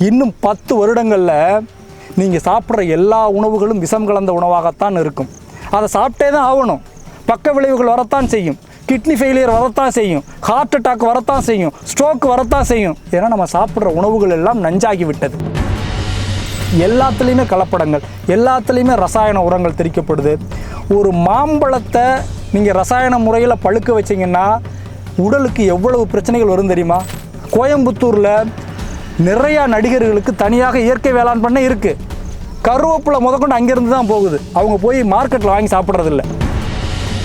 இன்னும் 10 வருடங்களில் நீங்கள் சாப்பிட்ற எல்லா உணவுகளும் விஷம் கலந்த உணவாகத்தான் இருக்கும். அதை சாப்பிட்டே தான் ஆகணும். பக்க விளைவுகள் வரத்தான் செய்யும். கிட்னி ஃபெயிலியர் வரத்தான் செய்யும், ஹார்ட் அட்டாக் வரத்தான் செய்யும், ஸ்ட்ரோக் வரத்தான் செய்யும். ஏன்னா நம்ம சாப்பிட்ற உணவுகள் எல்லாம் நஞ்சாகி விட்டது. எல்லாத்துலேயுமே கலப்படங்கள், எல்லாத்துலேயுமே ரசாயன உரங்கள் தெளிக்கப்படுது. ஒரு மாம்பழத்தை நீங்கள் ரசாயன முறையில் பழுக்க வச்சிங்கன்னா உடலுக்கு எவ்வளவு பிரச்சனைகள் வரும் தெரியுமா? கோயம்புத்தூரில் நிறையா நடிகர்களுக்கு தனியாக இயற்கை வேளாண் பண்ண இருக்குது. கருவேப்பிலை முதற்கொண்டு அங்கேருந்து தான் போகுது. அவங்க போய் மார்க்கெட்டில் வாங்கி சாப்பிட்றதில்ல.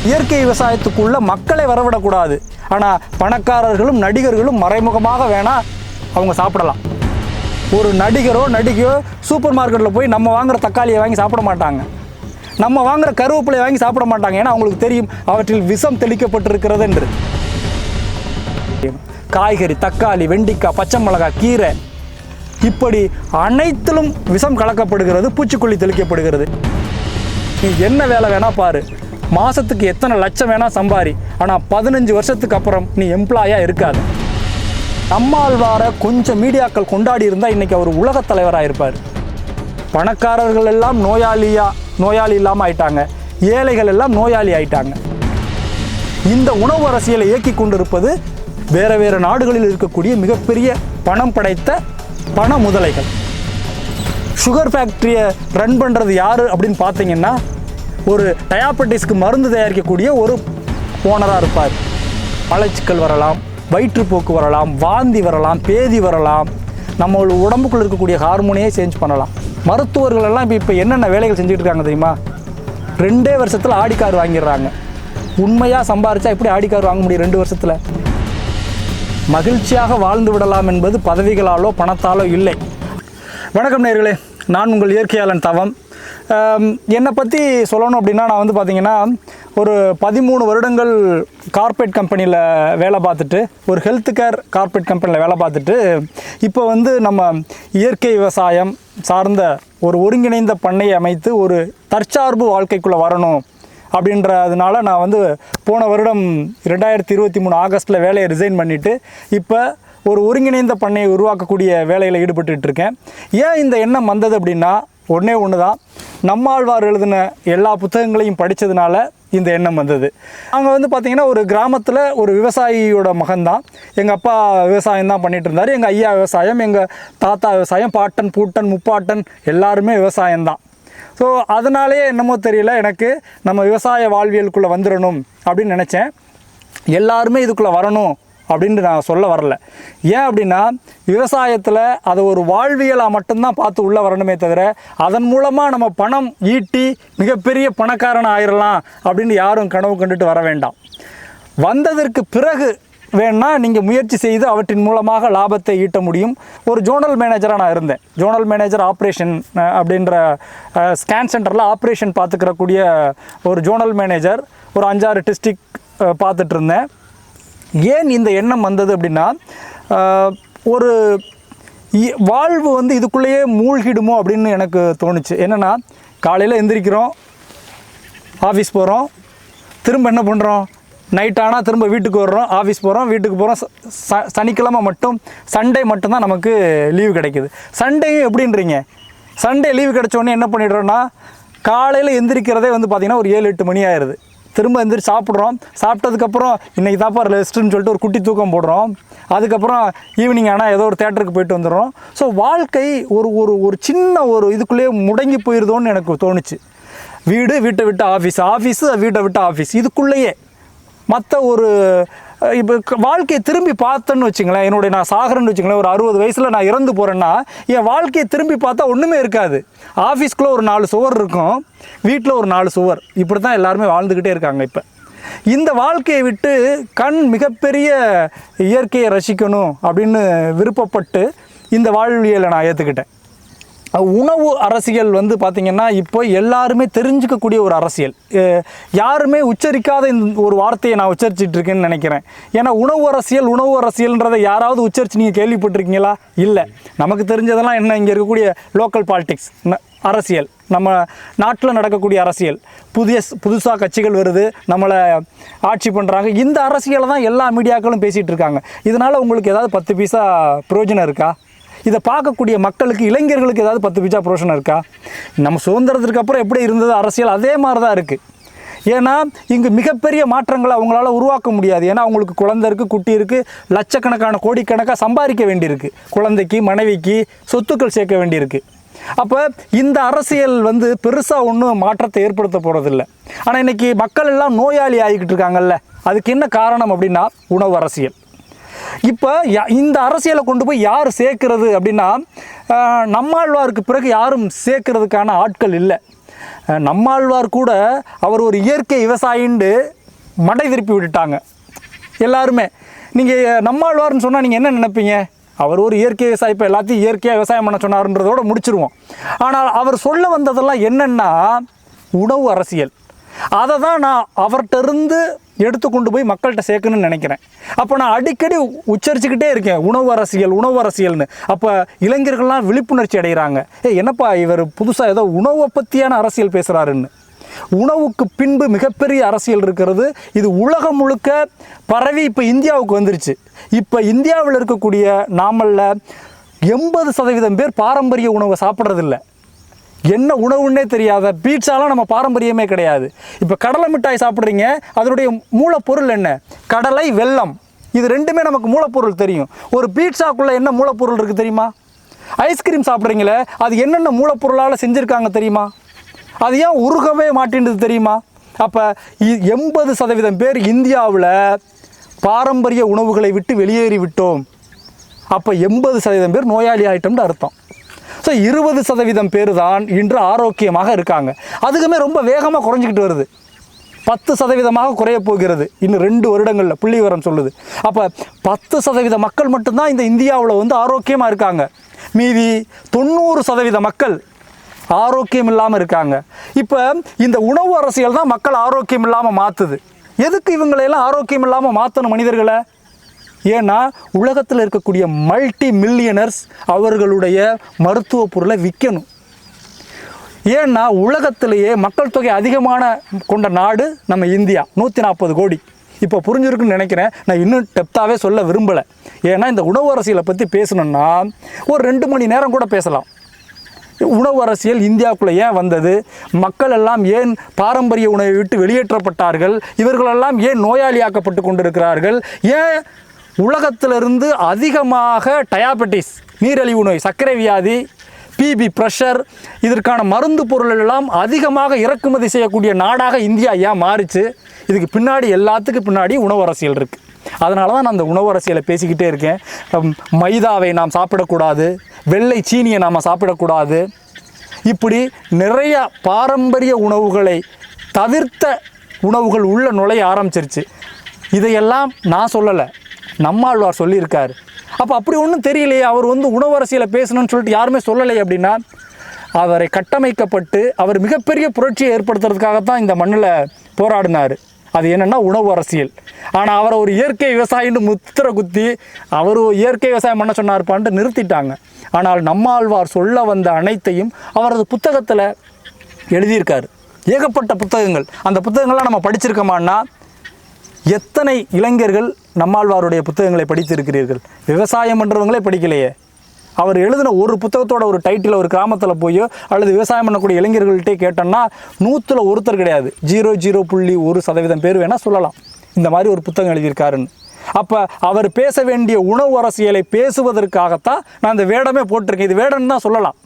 இயற்கை விவசாயத்துக்குள்ளே மக்களை வரவிடக்கூடாது. ஆனால் பணக்காரர்களும் நடிகர்களும் மறைமுகமாக வேணால் அவங்க சாப்பிடலாம். ஒரு நடிகையோ சூப்பர் மார்க்கெட்டில் போய் நம்ம வாங்குகிற தக்காளியை வாங்கி சாப்பிட மாட்டாங்க, நம்ம வாங்குகிற கருவேப்பிலையை வாங்கி சாப்பிட மாட்டாங்க. ஏன்னா அவங்களுக்கு தெரியும் அவற்றில் விஷம் தெளிக்கப்பட்டிருக்கிறது என்று. காய்கறி, தக்காளி, வெண்டிக்காய், பச்சை மிளகாய், கீரை, இப்படி அனைத்திலும் விஷம் கலக்கப்படுகிறது, பூச்சிக்கொல்லி தெளிக்கப்படுகிறது. நீ என்ன வேலை வேணால் பாரு, மாதத்துக்கு எத்தனை லட்சம் வேணால் சம்பாரி, ஆனால் 15 வருஷத்துக்கு அப்புறம் நீ எம்ப்ளாயாக இருக்காது. நம்மாழ்வாரை கொஞ்சம் மீடியாக்கள் கொண்டாடி இருந்தால் இன்றைக்கி அவர் உலகத் தலைவராக இருப்பார். பணக்காரர்கள் எல்லாம் நோயாளி இல்லாமல் ஆயிட்டாங்க, ஏழைகள் எல்லாம் நோயாளி ஆயிட்டாங்க. இந்த உணவு அரசியலை இயக்கி கொண்டிருப்பது வேறு நாடுகளில் இருக்கக்கூடிய மிகப்பெரிய பணம் படைத்த பண முதலைகள். சுகர் ஃபேக்ட்ரியை ரன் பண்ணுறது யார் அப்படின்னு பார்த்தீங்கன்னா, ஒரு டயாபெட்டிஸ்க்கு மருந்து தயாரிக்கக்கூடிய ஒரு ஓனராக இருப்பார். மலச்சிக்கல் வரலாம், வயிற்றுப்போக்கு வரலாம், வாந்தி வரலாம், பேதி வரலாம், நம்ம உடம்புக்குள்ள இருக்கக்கூடிய ஹார்மோனையே சேஞ்ச் பண்ணலாம். மருத்துவர்கள் எல்லாம் இப்போ என்னென்ன வேலைகள் செஞ்சுட்டு இருக்காங்க தெரியுமா? 2 வருஷத்தில் ஆடி கார் வாங்கிடுறாங்க. உண்மையாக சம்பாரிச்சா எப்படி ஆடி கார் வாங்க முடியும் 2 வருஷத்தில்? மகிழ்ச்சியாக வாழ்ந்து விடலாம் என்பது பதவிகளாலோ பணத்தாலோ இல்லை. வணக்கம் நேயர்களே, நான் உங்கள் இயற்கையாளன் தவம். என்னை பற்றி சொல்லணும் அப்படின்னா, நான் வந்து பார்த்திங்கன்னா ஒரு 13 வருடங்கள் கார்ப்பரேட் கம்பெனியில் வேலை பார்த்துட்டு, ஒரு ஹெல்த் கேர் கார்ப்பரேட் கம்பெனியில் வேலை பார்த்துட்டு, இப்போ வந்து நம்ம இயற்கை விவசாயம் சார்ந்த ஒரு ஒருங்கிணைந்த பண்ணையை அமைத்து ஒரு தற்சார்பு வாழ்க்கைக்குள்ளே வரணும் அப்படின்றதுனால நான் வந்து போன வருடம் 2023 ஆகஸ்ட்டில் வேலையை ரிசைன் பண்ணிவிட்டு இப்போ ஒரு ஒருங்கிணைந்த பண்ணையை உருவாக்கக்கூடிய வேலையில் ஈடுபட்டு இருக்கேன். ஏன் இந்த எண்ணம் வந்தது அப்படின்னா, ஒன்று தான், நம்மாழ்வார் எழுதின எல்லா புத்தகங்களையும் படித்ததுனால இந்த எண்ணம் வந்தது. நாங்கள் வந்து பார்த்திங்கன்னா ஒரு கிராமத்தில் ஒரு விவசாயியோட மகன்தான். எங்கள் அப்பா விவசாயம் தான் பண்ணிகிட்டு இருந்தார், எங்கள் ஐயா விவசாயம், எங்கள் தாத்தா விவசாயம், பாட்டன் பூட்டன் முப்பாட்டன் எல்லாருமே விவசாயம்தான். ஸோ அதனாலே என்னமோ தெரியல, எனக்கு நம்ம விவசாய வாழ்வியலுக்குள்ளே வந்துடணும் அப்படின்னு நினச்சேன். எல்லாருமே இதுக்குள்ளே வரணும் அப்படின்ட்டு நான் சொல்ல வரல. ஏன் அப்படின்னா, விவசாயத்தில் அதை ஒரு வாழ்வியலாக மட்டும்தான் பார்த்து உள்ளே வரணுமே தவிர, அதன் மூலமாக நம்ம பணம் ஈட்டி மிகப்பெரிய பணக்காரன் ஆயிடலாம் அப்படின்னு யாரும் கனவு கண்டுட்டு வர வேண்டாம். வந்ததற்கு பிறகு வேணா நீங்கள் முயற்சி செய்து அவற்றின் மூலமாக லாபத்தை ஈட்ட முடியும். ஒரு ஜோனல் மேனேஜராக நான் இருந்தேன். ஜோனல் மேனேஜர் ஆப்ரேஷன் அப்படின்ற ஸ்கேன் சென்டரில் ஆப்ரேஷன் பார்த்துக்கிறக்கூடிய ஒரு ஜோனல் மேனேஜர், ஒரு 5-6 டிஸ்ட்ரிக்ட் பார்த்துட்டு இருந்தேன். ஏன் இந்த எண்ணம் வந்தது அப்படின்னா, ஒரு வாழ்வு வந்து இதுக்குள்ளேயே மூழ்கிடுமோ அப்படின்னு எனக்கு தோணுச்சு. என்னென்னா, காலையில் எந்திரிக்கிறோம், ஆஃபீஸ் போகிறோம், திரும்ப என்ன பண்ணுறோம், நைட் ஆனால் திரும்ப வீட்டுக்கு வர்றோம், ஆஃபீஸ் போகிறோம், வீட்டுக்கு போகிறோம். சனிக்கிழமை மட்டும், சண்டே மட்டும்தான் நமக்கு லீவு கிடைக்கிது. சண்டேயும் எப்படின்றீங்க, சண்டே லீவு கிடைச்சோடனே என்ன பண்ணிடுறோன்னா, காலையில் எந்திரிக்கிறதே வந்து பார்த்திங்கன்னா ஒரு 7-8 மணி ஆயிடுது. திரும்ப எந்திரிச்சு சாப்பிட்றோம், சாப்பிட்டதுக்கப்புறம் இன்றைக்கி தாப்பா ரெஸ்ட்டுன்னு சொல்லிட்டு ஒரு குட்டி தூக்கம் போடுறோம். அதுக்கப்புறம் ஈவினிங் ஆனால் ஏதோ ஒரு தேட்டருக்கு போயிட்டு வந்துடுறோம். ஸோ வாழ்க்கை ஒரு ஒரு ஒரு சின்ன ஒரு இதுக்குள்ளேயே முடங்கி போயிடுதோன்னு எனக்கு தோணுச்சு. வீட்டை விட்டு ஆஃபீஸு வீட்டை விட்டு ஆஃபீஸ், இதுக்குள்ளேயே மற்ற ஒரு இப்போ வாழ்க்கையை திரும்பி பார்த்தேன்னு வச்சுங்களேன், நான் சாகிறேன்னு வச்சுங்களேன், ஒரு 60 வயசில் நான் இறந்து போகிறேன்னா என் வாழ்க்கையை திரும்பி பார்த்தா ஒன்றுமே இருக்காது. ஆஃபீஸ்க்குள்ளே ஒரு 4 சுவர் இருக்கும், வீட்டில் ஒரு 4 சுவர், இப்படி தான் எல்லாருமே வாழ்ந்துக்கிட்டே இருக்காங்க. இப்போ இந்த வாழ்க்கையை விட்டு மிகப்பெரிய இயற்கையை ரசிக்கணும் அப்படின்னு விருப்பப்பட்டு இந்த வாழ்வியலை நான் ஏற்றுக்கிட்டேன். உணவு அரசியல் வந்து பார்த்திங்கன்னா இப்போ எல்லாருமே தெரிஞ்சுக்கக்கூடிய ஒரு அரசியல். யாருமே உச்சரிக்காத இந்த ஒரு வார்த்தையை நான் உச்சரிச்சிட்ருக்கேன்னு நினைக்கிறேன். ஏன்னா உணவு அரசியல்ன்றதை யாராவது உச்சரித்து நீங்கள் கேள்விப்பட்டிருக்கீங்களா? இல்லை. நமக்கு தெரிஞ்சதெல்லாம் என்ன, இங்கே இருக்கக்கூடிய லோக்கல் பாலிடிக்ஸ் அரசியல், நம்ம நாட்டில் நடக்கக்கூடிய அரசியல், புதுசாக கட்சிகள் வருது, நம்மளை ஆட்சி பண்ணுறாங்க, இந்த அரசியலை தான் எல்லா மீடியாக்களும் பேசிகிட்டு இருக்காங்க. இதனால் உங்களுக்கு ஏதாவது 10 பைசா பிரயோஜனம் இருக்கா? இதை பார்க்கக்கூடிய மக்களுக்கு, இளைஞர்களுக்கு ஏதாவது 10 பைசா புரோஷனம் இருக்கா? நம்ம சுதந்திரத்துக்கு அப்புறம் எப்படி இருந்தது அரசியல், அதே மாதிரி தான் இருக்குது. ஏன்னா இங்கு மிகப்பெரிய மாற்றங்களை அவங்களால உருவாக்க முடியாது. ஏன்னா அவங்களுக்கு குழந்தை இருக்குது, குட்டி இருக்குது, லட்சக்கணக்கான கோடிக்கணக்காக சம்பாதிக்க வேண்டியிருக்கு, குழந்தைக்கு மனைவிக்கு சொத்துக்கள் சேர்க்க வேண்டியிருக்கு. அப்போ இந்த அரசியல் பெருசாக ஒன்றும் மாற்றத்தை ஏற்படுத்த போகிறதில்ல. ஆனால் இன்றைக்கி மக்கள் எல்லாம் நோயாளி ஆகிக்கிட்டு இருக்காங்கல்ல, அதுக்கு என்ன காரணம் அப்படின்னா உணவு அரசியல். இப்போ இந்த அரசியலை கொண்டு போய் யார் சேர்க்கிறது அப்படின்னா, நம்மாழ்வாருக்கு பிறகு யாரும் சேர்க்கறதுக்கான ஆட்கள் இல்லை. நம்மாழ்வார் கூட அவர் ஒரு இயற்கை விவசாயின்னு மடை திருப்பி விட்டுட்டாங்க எல்லாருமே. நீங்கள் நம்மாழ்வார்னு சொன்னால் நீங்கள் என்ன நினைப்பீங்க? அவர் ஒரு இயற்கை விவசாயி, இப்போ எல்லாத்தையும் இயற்கையாக விவசாயம் பண்ண சொன்னார்ன்றதோட முடிச்சிருவோம். ஆனால் அவர் சொல்ல வந்ததெல்லாம் என்னென்னா உணவு அரசியல். அதை தான் நான் அவர்கிட்ட இருந்து எடுத்து கொண்டு போய் மக்கள்கிட்ட சேர்க்கணும்னு நினைக்கிறேன். அப்போ நான் அடிக்கடி உச்சரிச்சுக்கிட்டே இருக்கேன் உணவு அரசியல், உணவு அரசியல்னு. அப்போ இளைஞர்கள்லாம் விழிப்புணர்ச்சி அடைகிறாங்க. என்னப்பா இவர் புதுசாக ஏதோ உணவை பற்றியான அரசியல் பேசுகிறாருன்னு. உணவுக்கு பின்பு மிகப்பெரிய அரசியல் இருக்கிறது. இது உலகம் முழுக்க பரவி இப்போ இந்தியாவுக்கு வந்துருச்சு. இப்போ இந்தியாவில் இருக்கக்கூடிய நாமல்ல 80% பேர் பாரம்பரிய உணவை சாப்பிட்றதில்ல. என்ன உணவுன்னே தெரியாத பீட்சாலாம் நம்ம பாரம்பரியமே கிடையாது. இப்போ கடலை மிட்டாய் சாப்பிட்றீங்க, அதனுடைய மூலப்பொருள் என்ன? கடலை, வெல்லம். இது ரெண்டுமே நமக்கு மூலப்பொருள் தெரியும். ஒரு பீட்சாக்குள்ளே என்ன மூலப்பொருள் இருக்குது தெரியுமா? ஐஸ்கிரீம் சாப்பிட்றீங்களே, அது என்னென்ன மூலப்பொருளால் செஞ்சுருக்காங்க தெரியுமா? அது ஏன் உருகவே மாட்டேன்றது தெரியுமா? அப்போ 80% பேர் இந்தியாவில் பாரம்பரிய உணவுகளை விட்டு வெளியேறி விட்டோம். அப்போ 80% பேர் நோயாளி ஆகிட்டோம்னு அர்த்தம். ஸோ 20% பேர் தான் இன்று ஆரோக்கியமாக இருக்காங்க. அதுக்குமே ரொம்ப வேகமாக குறைஞ்சிக்கிட்டு வருது. 10% குறைய போகிறது இன்னும் 2 வருடங்களில் புள்ளி விவரம் சொல்லுது. அப்போ 10% மக்கள் மட்டும்தான் இந்த இந்தியாவில் ஆரோக்கியமாக இருக்காங்க. மீதி 90% மக்கள் ஆரோக்கியம் இல்லாமல் இருக்காங்க. இப்போ இந்த உணவு அரசியல் தான் மக்கள் ஆரோக்கியம் இல்லாமல் மாற்றுது. எதுக்கு இவங்களையெல்லாம் ஆரோக்கியம் இல்லாமல் மாற்றணும் மனிதர்களை? ஏன்னா உலகத்தில் இருக்கக்கூடிய மல்டி மில்லியனர்ஸ் அவர்களுடைய மருத்துவ பொருளை விற்கணும். ஏன்னா உலகத்திலேயே மக்கள் தொகை அதிகமான கொண்ட நாடு நம்ம இந்தியா, 140 கோடி. இப்போ புரிஞ்சிருக்குன்னு நினைக்கிறேன். நான் இன்னும் டெப்த்தாகவே சொல்ல விரும்பலை. ஏன்னா இந்த உணவு அரசியலை பற்றி பேசணுன்னா ஒரு 2 மணி நேரம் கூட பேசலாம். உணவு அரசியல் இந்தியாவுக்குள்ளே ஏன் வந்தது, மக்கள் எல்லாம் ஏன் பாரம்பரிய உணவை விட்டு வெளியேற்றப்பட்டார்கள், இவர்களெல்லாம் ஏன் நோயாளியாக்கப்பட்டு கொண்டிருக்கிறார்கள், ஏன் உலகத்திலிருந்து அதிகமாக டயாபெட்டிஸ், நீரிழிவு நோய், சர்க்கரை வியாதி, பிபி, ப்ரெஷர், இதற்கான மருந்து பொருள் எல்லாம் அதிகமாக இறக்குமதி செய்யக்கூடிய நாடாக இந்தியா ஏன் மாறிச்சு? இதுக்கு பின்னாடி, எல்லாத்துக்கும் பின்னாடி உணவு அரசியல் இருக்குது. அதனால தான் நான் அந்த உணவு அரசியலை பேசிக்கிட்டே இருக்கேன். மைதாவை நாம் சாப்பிடக்கூடாது, வெள்ளை சீனியை நாம் சாப்பிடக்கூடாது, இப்படி நிறைய பாரம்பரிய உணவுகளை தவிர்த்த உணவுகள் உள்ள நுழைய ஆரம்பிச்சிருச்சு. இதையெல்லாம் நான் சொல்லலை, நம்மாழ்வார் சொல்லியிருக்காரு. அப்போ அப்படி ஒன்றும் தெரியலையே, அவர் உணவு அரசியலை பேசணும்னு சொல்லிட்டு யாருமே சொல்லலை அப்படின்னா, அவரை கட்டமைக்கப்பட்டு அவர் மிகப்பெரிய புரட்சியை ஏற்படுத்துறதுக்காகத்தான் இந்த மண்ணில் போராடினார். அது என்னென்னா உணவு அரசியல். ஆனால் அவரை ஒரு இயற்கை விவசாயின்னு முத்திரை குத்தி அவர் இயற்கை விவசாயம் பண்ண சொன்னார்ப்பான்ட்டு நிறுத்திட்டாங்க. ஆனால் நம்மாழ்வார் சொல்ல வந்த அனைத்தையும் அவரது புத்தகத்தில் எழுதியிருக்காரு. ஏகப்பட்ட புத்தகங்கள். அந்த புத்தகங்கள்லாம் நம்ம படிச்சிருக்கோமான்னா, எத்தனை இளைஞர்கள் நம்மாழ்வாருடைய புத்தகங்களை படித்திருக்கிறீர்கள்? விவசாயம் பண்ணுறவங்களே படிக்கலையே. அவர் எழுதின ஒரு புத்தகத்தோட ஒரு டைட்டில் ஒரு கிராமத்தில் போயோ அல்லது விவசாயம் பண்ணக்கூடிய இளைஞர்கள்ட்டே கேட்டோம்னா 100ல் ஒருத்தர் கிடையாது, 0.01% பேர் வேணால் சொல்லலாம் இந்த மாதிரி ஒரு புத்தகம் எழுதியிருக்காருன்னு. அப்போ அவர் பேச வேண்டிய உணவு அரசியலை பேசுவதற்காகத்தான் நான் இந்த வேடமே போட்டிருக்கேன். இது வேடன்னு தான் சொல்லலாம்.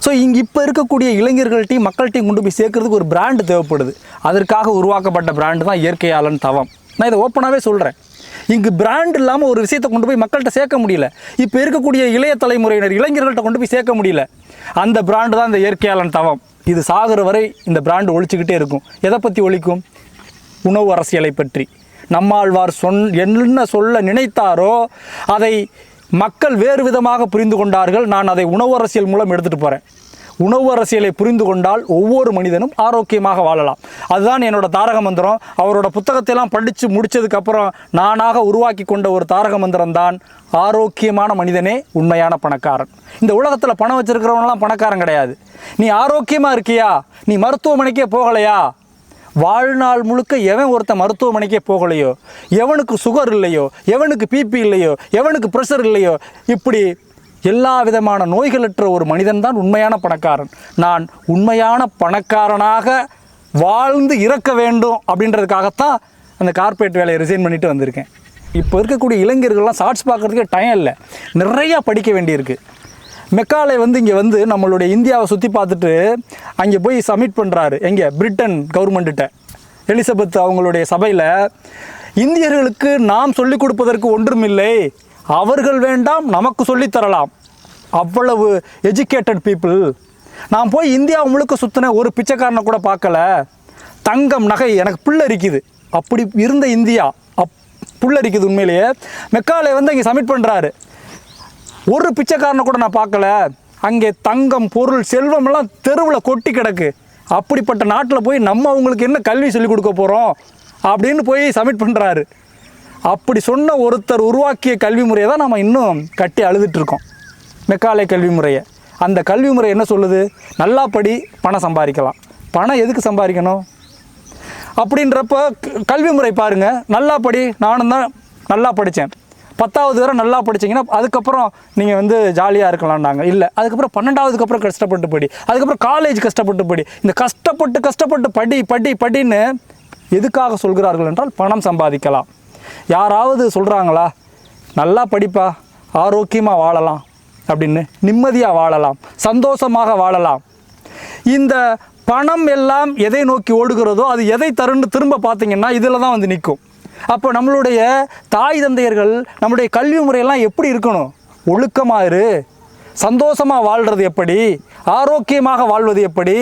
ஸோ இப்போ இருக்கக்கூடிய இளைஞர்கள்ட்டையும் மக்கள்கிட்டையும் கொண்டு போய் சேர்க்கறதுக்கு ஒரு பிராண்டு தேவைப்படுது. அதற்காக உருவாக்கப்பட்ட பிராண்டு தான் இயற்கையாளன் தவம். நான் இதை ஓப்பனாகவே சொல்கிறேன். இங்கு பிராண்ட் இல்லாமல் ஒரு விஷயத்தை கொண்டு போய் மக்கள்கிட்ட சேர்க்க முடியல. இப்போ இருக்கக்கூடிய இளைய தலைமுறையினர் இளைஞர்கள்ட்ட கொண்டு போய் சேர்க்க முடியல. அந்த பிராண்டு தான் இந்த இயற்கையாளன் தவம். இது சாகிற வரை இந்த பிராண்டு ஒழிச்சுக்கிட்டே இருக்கும். எதை பற்றி ஒழிக்கும்? உணவு அரசியலை பற்றி. நம்மாழ்வார் என்ன சொல்ல நினைத்தாரோ அதை மக்கள் வேறு விதமாக புரிந்து கொண்டார்கள். நான் அதை உணவு அரசியல் மூலம் எடுத்துகிட்டு போகிறேன். உணவு அரசியலை புரிந்து கொண்டால் ஒவ்வொரு மனிதனும் ஆரோக்கியமாக வாழலாம். அதுதான் என்னோட தாரக மந்திரம். அவரோட புத்தகத்தையெல்லாம் படித்து முடித்ததுக்கப்புறம் நானாக உருவாக்கி கொண்ட ஒரு தாரக மந்திரம் தான், ஆரோக்கியமான மனிதனே உண்மையான பணக்காரன். இந்த உலகத்தில் பணம் வச்சுருக்கிறவங்களாம் பணக்காரன் கிடையாது. நீ ஆரோக்கியமாக இருக்கியா? நீ மருத்துவமனைக்கே போகலையா? வாழ்நாள் முழுக்க எவன் ஒருத்தன் மருத்துவமனைக்கே போகலையோ, எவனுக்கு சுகர் இல்லையோ, எவனுக்கு பிபி இல்லையோ, எவனுக்கு ப்ரெஷர் இல்லையோ, இப்படி எல்லா விதமான நோய்களற்ற ஒரு மனிதன் தான் உண்மையான பணக்காரன். நான் உண்மையான பணக்காரனாக வாழ்ந்து இறக்க வேண்டும் அப்படின்றதுக்காகத்தான் அந்த கார்ப்பரேட் வேலையை ரிசைன் பண்ணிட்டு வந்திருக்கேன். இப்போ இருக்கக்கூடிய இளைஞர்கள்லாம் ஷார்ட்ஸ் பார்க்குறதுக்கு டைம் இல்லை, நிறையா படிக்க வேண்டியிருக்கு. மெக்காலே இங்கே நம்மளுடைய இந்தியாவை சுற்றி பார்த்துட்டு அங்கே போய் சப்மிட் பண்ணுறாரு. எங்கே? பிரிட்டன் கவர்மெண்ட்டிட்ட. எலிசபெத் அவங்களுடைய சபையில், இந்தியர்களுக்கு நாம் சொல்லிக் கொடுப்பதற்கு ஒன்றுமில்லை, அவர்கள் வேண்டாம் நமக்கு சொல்லித்தரலாம், அவ்வளவு எஜுகேட்டட் பீப்புள். நான் போய் இந்தியா முழுக்க சுற்றின ஒரு பிச்சைக்காரனை கூட பார்க்கல, தங்கம் நகை எனக்கு புல்லரிக்குது, அப்படி இருந்த இந்தியா புல்லரிக்குது உண்மையிலேயே. மெக்காலே இங்கே சப்மிட் பண்ணுறாரு, ஒரு பிச்சைக்காரனை கூட நான் பார்க்கல, அங்கே தங்கம் பொருள் செல்வமெல்லாம் தெருவில் கொட்டி கிடக்கு, அப்படிப்பட்ட நாட்டில் போய் நம்ம அவங்களுக்கு என்ன கல்வி சொல்லிக் கொடுக்க போகிறோம் அப்படின்னு போய் சப்மிட் பண்ணுறாரு. அப்படி சொன்ன ஒருத்தர் உருவாக்கிய கல்வி முறையை தான் நம்ம இன்னும் கட்டி அழுதுட்டுருக்கோம், மெக்காலே கல்வி முறையை. அந்த கல்வி முறை என்ன சொல்லுது? நல்லா படி, பணம் சம்பாதிக்கலாம். பணம் எதுக்கு சம்பாதிக்கணும் அப்படின்றப்ப கல்வி முறை பாருங்கள். நல்லா படி, நானும் தான் நல்லா படித்தேன், 10வது வரை நல்லா படிச்சிங்கன்னா அதுக்கப்புறம் நீங்கள் ஜாலியாக இருக்கலாம்னாங்க. இல்லை, அதுக்கப்புறம் 12வதுக்கு அப்புறம் கஷ்டப்பட்டு படி, அதுக்கப்புறம் காலேஜ் கஷ்டப்பட்டு படி. இந்த கஷ்டப்பட்டு படின்னு எதுக்காக சொல்கிறார்கள் என்றால் பணம் சம்பாதிக்கலாம். யாராவது சொல்கிறாங்களா நல்லா படிப்பா, ஆரோக்கியமாக வாழலாம் அப்படின்னு, நிம்மதியாக வாழலாம், சந்தோஷமாக வாழலாம்? இந்த பணம் எல்லாம் எதை நோக்கி ஓடுகிறதோ அது எதை தருன்னு திரும்ப பார்த்தீங்கன்னா இதில் தான் நிற்கும். அப்போ நம்மளுடைய தாய் தந்தையர்கள் நம்மளுடைய கல்வி முறையெல்லாம் எப்படி இருக்கணும்? ஒழுக்கமாக இரு, சந்தோஷமாக வாழ்கிறது எப்படி, ஆரோக்கியமாக வாழ்வது எப்படி,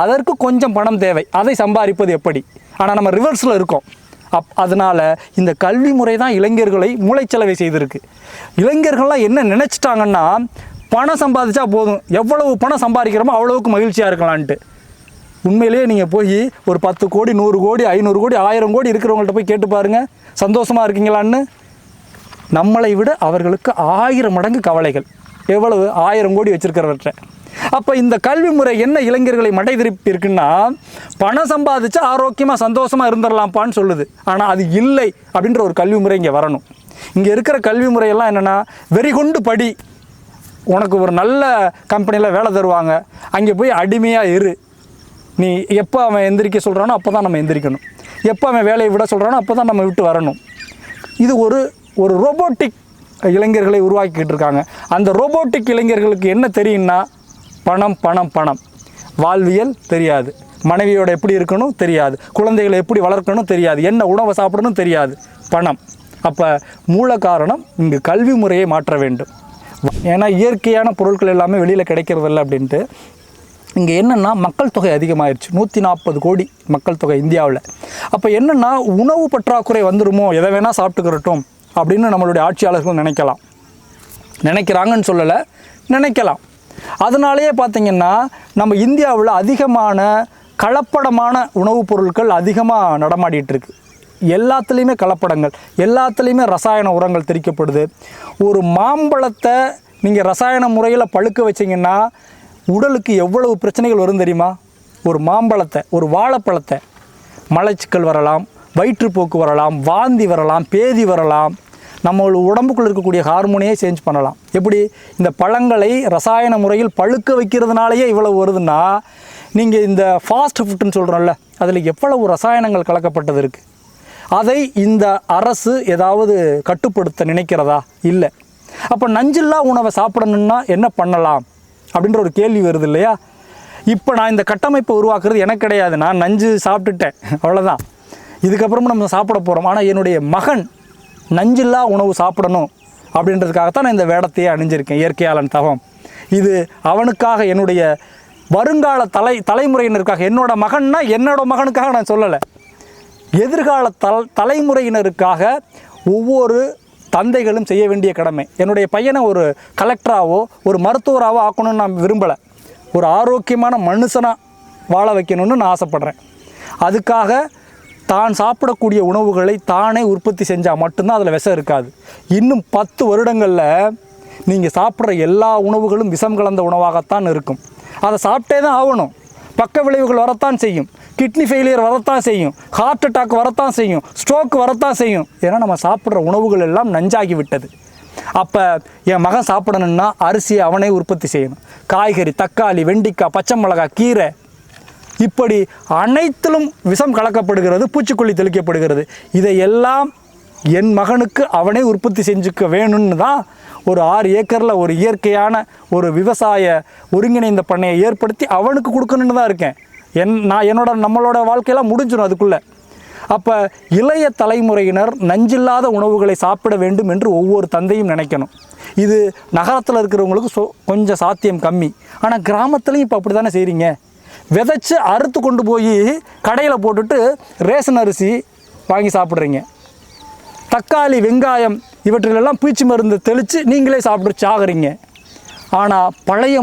அதற்கு கொஞ்சம் பணம் தேவை, அதை சம்பாதிப்பது எப்படி. ஆனால் நம்ம ரிவர்ஸில் இருக்கோம். அதனால் இந்த கல்வி முறை தான் இளைஞர்களை மூளைச்சலவை செய்திருக்கு. இளைஞர்கள்லாம் என்ன நினச்சிட்டாங்கன்னா, பணம் சம்பாதிச்சா போதும், எவ்வளவு பணம் சம்பாதிக்கிறோமோ அவ்வளவுக்கு மகிழ்ச்சியாக இருக்கலான்ட்டு. உண்மையிலேயே நீங்கள் போய் ஒரு 10 கோடி 100 கோடி 500 கோடி 1000 கோடி இருக்கிறவங்கள்ட்ட போய் கேட்டு பாருங்கள், சந்தோஷமாக இருக்கீங்களான்னு. நம்மளை விட அவர்களுக்கு 1000 மடங்கு கவலைகள். எவ்வளவு? 1000 கோடி வச்சுருக்கிறவற்றை. அப்போ இந்த கல்வி முறை என்ன இளைஞர்களை மடை திருப்பி இருக்குன்னா, பணம் சம்பாதிச்சா ஆரோக்கியமாக சந்தோஷமாக இருந்துடலாம்ப்பான்னு சொல்லுது. ஆனால் அது இல்லை அப்படின்ற ஒரு கல்வி முறை இங்கே வரணும். இங்கே இருக்கிற கல்வி முறையெல்லாம் என்னென்னா, வெறி கொண்டு படி, உனக்கு ஒரு நல்ல கம்பெனியில் வேலை தருவாங்க, அங்கே போய் அடிமையாக இரு, நீ எப்போ அவன் எந்திரிக்க சொல்கிறானோ அப்போ தான் நம்ம எந்திரிக்கணும், எப்போ அவன் வேலையை விட சொல்கிறானோ அப்போ தான் நம்ம விட்டு வரணும். இது ஒரு ரோபோட்டிக் இளைஞர்களை உருவாக்கிக்கிட்டு இருக்காங்க. அந்த ரோபோட்டிக் இளைஞர்களுக்கு என்ன தெரியும்னா, பணம் பணம் பணம். வாழ்வியல் தெரியாது, மனைவியோட எப்படி இருக்கணும் தெரியாது, குழந்தைகளை எப்படி வளர்க்கணும் தெரியாது, என்ன உணவை சாப்பிடணும் தெரியாது, பணம். அப்போ மூல காரணம் இங்கு கல்வி முறையை மாற்ற வேண்டும். ஏன்னா இயற்கையான பொருட்கள் எல்லாமே வெளியில் கிடைக்கிறதில்ல அப்படின்ட்டு. இங்கே என்னென்னா மக்கள் தொகை அதிகமாகிடுச்சு, 140 கோடி மக்கள் தொகை இந்தியாவில். அப்போ என்னென்னா உணவு பற்றாக்குறை வந்துடுமோ, எதை வேணால் சாப்பிட்டுக்கிறட்டும் அப்படின்னு நம்மளுடைய ஆட்சியாளர்கள் நினைக்கிறாங்கன்னு சொல்லலை, நினைக்கலாம். அதனாலேயே பார்த்திங்கன்னா நம்ம இந்தியாவில் அதிகமான கலப்படமான உணவுப் பொருட்கள் அதிகமாக நடமாடிட்டுருக்கு. எல்லாத்துலேயுமே கலப்படங்கள், எல்லாத்துலேயுமே ரசாயன உரங்கள் தெளிக்கப்படுது. ஒரு மாம்பழத்தை நீங்கள் ரசாயன முறையில் பழுக்க வச்சிங்கன்னா உடலுக்கு எவ்வளவு பிரச்சனைகள் வரும் தெரியுமா? ஒரு மாம்பழத்தை, ஒரு வாழைப்பழத்தை, மலச்சிக்கல் வரலாம், வயிற்றுப்போக்கு வரலாம், வாந்தி வரலாம், பேதி வரலாம், நம்ம உடம்புக்குள்ளே இருக்கக்கூடிய ஹார்மோனையே சேஞ்ச் பண்ணலாம். எப்படி? இந்த பழங்களை ரசாயன முறையில் பழுக்க வைக்கிறதுனாலேயே இவ்வளவு வருதுன்னா, நீங்கள் இந்த ஃபாஸ்ட் ஃபுட்டுன்னு சொல்கிறோம்ல, அதில் எவ்வளவு ரசாயனங்கள் கலக்கப்பட்டது இருக்குது. அதை இந்த அரசு ஏதாவது கட்டுப்படுத்த நினைக்கிறதா? இல்லை. அப்போ நஞ்சில்லா உணவை சாப்பிடணுன்னா என்ன பண்ணலாம் அப்படின்ற ஒரு கேள்வி வருது இல்லையா? இப்போ நான் இந்த கட்டமைப்பை உருவாக்குறது எனக்கு கிடையாது, நான் நஞ்சு சாப்பிட்டுட்டேன், அவ்வளோதான். இதுக்கப்புறமும் நம்ம சாப்பிட போகிறோம். ஆனால் என்னுடைய மகன் நஞ்சில்லா உணவு சாப்பிடணும் அப்படின்றதுக்காகத்தான் நான் இந்த வேடத்தையே அணிஞ்சிருக்கேன், இயற்கையாளன் தவம். இது அவனுக்காக, என்னுடைய வருங்கால தலைமுறையினருக்காக. என்னோட மகன்னா என்னோட மகனுக்காக நான் சொல்லலை, எதிர்கால தலைமுறையினருக்காக ஒவ்வொரு தந்தைகளும் செய்ய வேண்டிய கடமை. என்னுடைய பையனை ஒரு கலெக்டராகவோ ஒரு மருத்துவராகவோ ஆக்கணும்னு நான் விரும்பலை, ஒரு ஆரோக்கியமான மனுஷனாக வாழ வைக்கணும்னு நான் ஆசைப்பட்றேன். அதுக்காக தான் சாப்பிடக்கூடிய உணவுகளை தானே உற்பத்தி செஞ்சால் மட்டும்தான் அதில் விஷம் இருக்காது. இன்னும் 10 வருடங்களில் நீங்கள் சாப்பிட்ற எல்லா உணவுகளும் விஷம் கலந்த உணவாகத்தான் இருக்கும். அதை சாப்பிட்டே தான் ஆகணும். பக்க விளைவுகள் வரத்தான் செய்யும், கிட்னி ஃபெயிலியர் வரத்தான் செய்யும், ஹார்ட் அட்டாக் வரத்தான் செய்யும், ஸ்ட்ரோக் வரத்தான் செய்யும். ஏன்னா நம்ம சாப்பிட்ற உணவுகள் எல்லாம் நஞ்சாகி விட்டது. அப்போ என் மகன் சாப்பிடணுன்னா அரிசியை அவனே உற்பத்தி செய்யணும். காய்கறி, தக்காளி, வெண்டிக்காய், பச்சை மிளகாய், கீரை, இப்படி அனைத்திலும் விஷம் கலக்கப்படுகிறது, பூச்சிக்கொல்லி தெளிக்கப்படுகிறது. இதையெல்லாம் என் மகனுக்கு அவனே உற்பத்தி செஞ்சுக்க வேணும்னு தான் ஒரு 6 ஏக்கரில் ஒரு இயற்கையான ஒரு விவசாய ஒருங்கிணைந்த பண்ணையை ஏற்படுத்தி அவனுக்கு கொடுக்கணுன்னு தான் இருக்கேன். நம்மளோட வாழ்க்கையெல்லாம் முடிஞ்சிடும் அதுக்குள்ளே. அப்போ இளைய தலைமுறையினர் நஞ்சில்லாத உணவுகளை சாப்பிட வேண்டும் என்று ஒவ்வொரு தந்தையும் நினைக்கணும். இது நகரத்தில் இருக்கிறவங்களுக்கு கொஞ்சம் சாத்தியம் கம்மி. ஆனால் கிராமத்துலையும் இப்போ அப்படி தானே செய்கிறீங்க. விதைச்சி அறுத்து கொண்டு போய் கடையில் போட்டுட்டு ரேஷன் அரிசி வாங்கி சாப்பிட்றீங்க. தக்காளி, வெங்காயம் இவற்றிலெல்லாம் பூச்சி மருந்து தெளித்து நீங்களே சாப்பிட்டு சாகுறீங்க. ஆனால் பழைய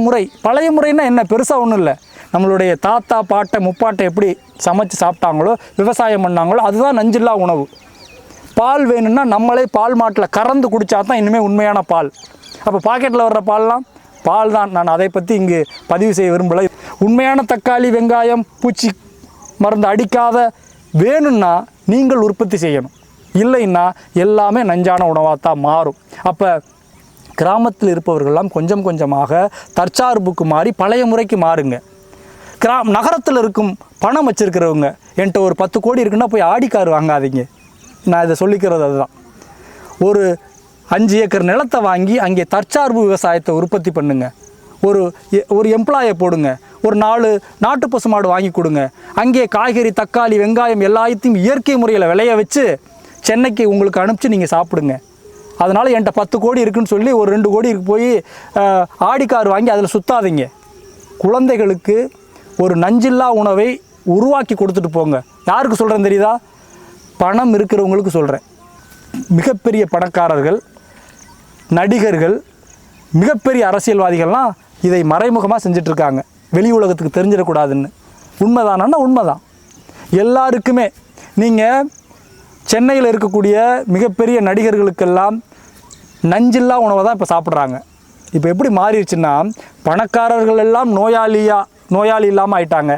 முறைன்னா என்ன, பெருசாக ஒன்றும் இல்லை. நம்மளுடைய தாத்தா, பாட்டை, முப்பாட்டை எப்படி சமைச்சு சாப்பிட்டாங்களோ, விவசாயம் பண்ணாங்களோ, அதுதான் நஞ்சில்லா உணவு. பால் வேணும்னா நம்மளே பால் மாட்டில் கறந்து குடித்தா தான் இனிமேல் உண்மையான பால். அப்போ பாக்கெட்டில் வர்ற பால் தான். நான் அதை பற்றி இங்கு பதிவு செய்ய விரும்பலை. உண்மையான தக்காளி, வெங்காயம், பூச்சி மருந்து அடிக்காத வேணும்னா நீங்கள் உற்பத்தி செய்யணும். இல்லைன்னா எல்லாமே நஞ்சான உணவாக தான் மாறும். அப்போ கிராமத்தில் இருப்பவர்கள்லாம் கொஞ்சம் கொஞ்சமாக தற்சார்புக்கு மாறி பழைய முறைக்கு மாறுங்க. நகரத்தில் இருக்கும் பணம் வச்சுருக்கிறவங்க, என்கிட்ட ஒரு 10 கோடி இருக்குன்னா போய் ஆடி கார் வாங்காதீங்க. நான் இதை சொல்லிக்கிறது அதுதான். ஒரு 5 ஏக்கர் நிலத்தை வாங்கி அங்கே தற்சார்பு விவசாயத்தை உற்பத்தி பண்ணுங்க. ஒரு எம்ப்ளாயை போடுங்க. ஒரு 4 நாட்டு பசுமாடு வாங்கி கொடுங்க. அங்கே காய்கறி, தக்காளி, வெங்காயம் எல்லாத்தையும் இயற்கை முறையில் விளைய வச்சு சென்னைக்கு உங்களுக்கு அனுப்பிச்சு நீங்கள் சாப்பிடுங்க. அதனால் என்கிட்ட 10 கோடி இருக்குன்னு சொல்லி ஒரு 2 கோடிக்கு போய் ஆடி கார் வாங்கி அதில் சுற்றாதீங்க. குழந்தைகளுக்கு ஒரு நஞ்சில்லா உணவை உருவாக்கி கொடுத்துட்டு போங்க. யாருக்கு சொல்கிறேன் தெரியுதா? பணம் இருக்கிறவங்களுக்கு சொல்கிறேன். மிகப்பெரிய பணக்காரர்கள், நடிகர்கள், மிகப்பெரிய அரசியல்வாதிகள்லாம் இதை மறைமுகமாக செஞ்சிட்ருக்காங்க, வெளி உலகத்துக்கு தெரிஞ்சிடக்கூடாதுன்னு. உண்மைதானா? உண்மைதான். எல்லாருக்குமே நீங்கள் சென்னையில் இருக்கக்கூடிய மிகப்பெரிய நடிகர்களுக்கெல்லாம் நஞ்சில்லா உணவை தான் இப்போ சாப்பிட்றாங்க. இப்போ எப்படி மாறிடுச்சுன்னா, பணக்காரர்கள் எல்லாம் நோயாளி இல்லாமல் ஆயிட்டாங்க,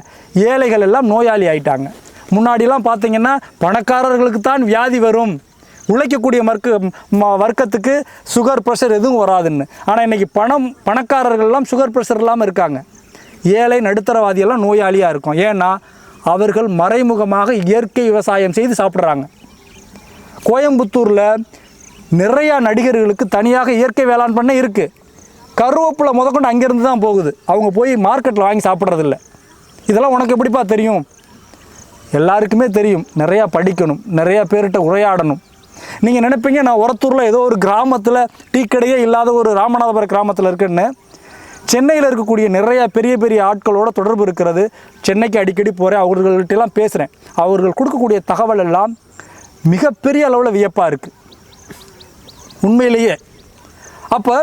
ஏழைகள் எல்லாம் நோயாளி ஆயிட்டாங்க. முன்னாடிலாம் பார்த்திங்கன்னா பணக்காரர்களுக்கு தான் வியாதி வரும், உழைக்கக்கூடிய வர்க்கத்துக்கு சுகர் ப்ரெஷர் எதுவும் வராதுன்னு. ஆனால் இன்றைக்கி பணக்காரர்கள்லாம் சுகர் ப்ரெஷர் இல்லாமல் இருக்காங்க. ஏழை நடுத்தரவாதியெல்லாம் நோயாளியாக இருக்கும். ஏன்னா அவர்கள் மறைமுகமாக இயற்கை விவசாயம் செய்து சாப்பிட்றாங்க. கோயம்புத்தூரில் நிறையா நடிகர்களுக்கு தனியாக இயற்கை வேளாண் பண்ண இருக்குது. கருவேப்பிலை முதற்கொண்டு அங்கேருந்து தான் போகுது. அவங்க போய் மார்க்கெட்டில் வாங்கி சாப்பிட்றதில்ல. இதெல்லாம் உனக்கு எப்படிப்பா தெரியும்? எல்லாருக்குமே தெரியும். நிறையா படிக்கணும், நிறையா பேர்கிட்ட உரையாடணும். நீங்கள் நினைப்பீங்க நான் ஒரத்தூரில் ஏதோ ஒரு கிராமத்தில் டீ கடையே இல்லாத ஒரு ராமநாதபுரம் கிராமத்தில் இருக்குன்னு. சென்னையில் இருக்கக்கூடிய நிறையா பெரிய ஆட்களோட தொடர்பு இருக்கிறது. சென்னைக்கு அடிக்கடி போகிறேன், அவர்கள்ட்டெல்லாம் பேசுகிறேன். அவர்கள் கொடுக்கக்கூடிய தகவல் எல்லாம் மிகப்பெரிய அளவில் வியப்பாக இருக்குது உண்மையிலேயே. அப்போ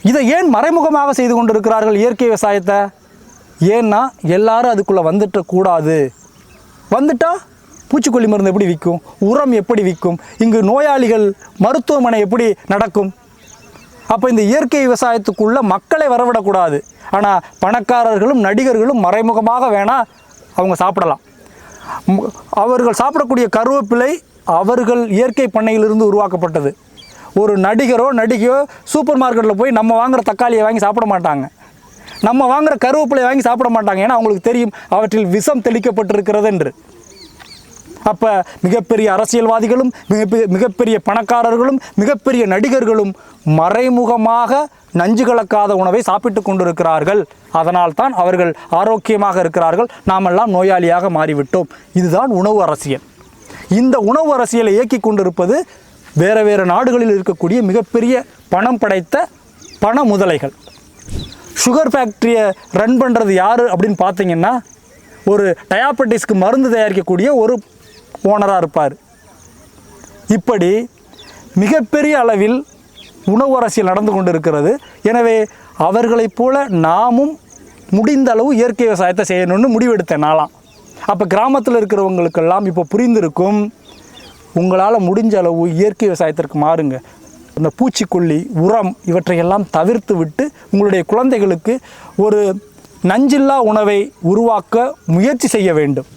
இதை ஏன் மறைமுகமாக செய்து கொண்டு இருக்கிறார்கள் இயற்கை விவசாயத்தை? ஏன்னா எல்லாரும் அதுக்குள்ளே வந்துட்டக்கூடாது. வந்துட்டால் பூச்சிக்கொல்லி மருந்து எப்படி விற்கும்? உரம் எப்படி விற்கும்? இங்கு நோயாளிகள் மருத்துவமனை எப்படி நடக்கும்? அப்போ இந்த இயற்கை விவசாயத்துக்குள்ளே மக்களை வரவிடக்கூடாது. ஆனால் பணக்காரர்களும் நடிகர்களும் மறைமுகமாக வேணால் அவங்க சாப்பிடலாம். அவர்கள் சாப்பிடக்கூடிய கருவேப்பிலை அவர்கள் இயற்கை பண்ணையிலிருந்து உருவாக்கப்பட்டது. ஒரு நடிகையோ சூப்பர் மார்க்கெட்டில் போய் நம்ம வாங்குகிற தக்காளியை வாங்கி சாப்பிட மாட்டாங்க, நம்ம வாங்குகிற கருவேப்பிலையை வாங்கி சாப்பிட மாட்டாங்க. ஏன்னா அவங்களுக்கு தெரியும் அவற்றில் விஷம் தெளிக்கப்பட்டிருக்கிறது என்று. அப்போ மிகப்பெரிய அரசியல்வாதிகளும் மிகப்பெரிய பணக்காரர்களும் மிகப்பெரிய நடிகர்களும் மறைமுகமாக நஞ்சு கலக்காத உணவை சாப்பிட்டு கொண்டிருக்கிறார்கள். அதனால் தான் அவர்கள் ஆரோக்கியமாக இருக்கிறார்கள், நாமெல்லாம் நோயாளியாக மாறிவிட்டோம். இதுதான் உணவு அரசியல். இந்த உணவு அரசியலை இயக்கி கொண்டிருப்பது வேறு நாடுகளில் இருக்கக்கூடிய மிகப்பெரிய பணம் படைத்த பண முதலைகள். சுகர் ஃபேக்ட்ரியை ரன் பண்ணுறது யார் அப்படின்னு பார்த்தீங்கன்னா, ஒரு டயாபெட்டிஸ்க்கு மருந்து தயாரிக்கக்கூடிய ஒரு ஓனராக இருப்பார். இப்படி மிகப்பெரிய அளவில் உணவு அரசியல் நடந்து கொண்டு இருக்கிறது. எனவே அவர்களைப் போல நாமும் முடிந்த அளவு இயற்கை விவசாயத்தை செய்யணும்னு முடிவெடுத்தேன் நாளாம். அப்போ கிராமத்தில் இருக்கிறவங்களுக்கெல்லாம் இப்போ புரிந்திருக்கும், உங்களால் முடிஞ்ச அளவு இயற்கை விவசாயத்திற்கு மாறுங்க. இந்த பூச்சிக்கொல்லி, உரம் இவற்றையெல்லாம் தவிர்த்து விட்டு உங்களுடைய குழந்தைகளுக்கு ஒரு நஞ்சில்லா உணவை உருவாக்க முயற்சி செய்ய வேண்டும்.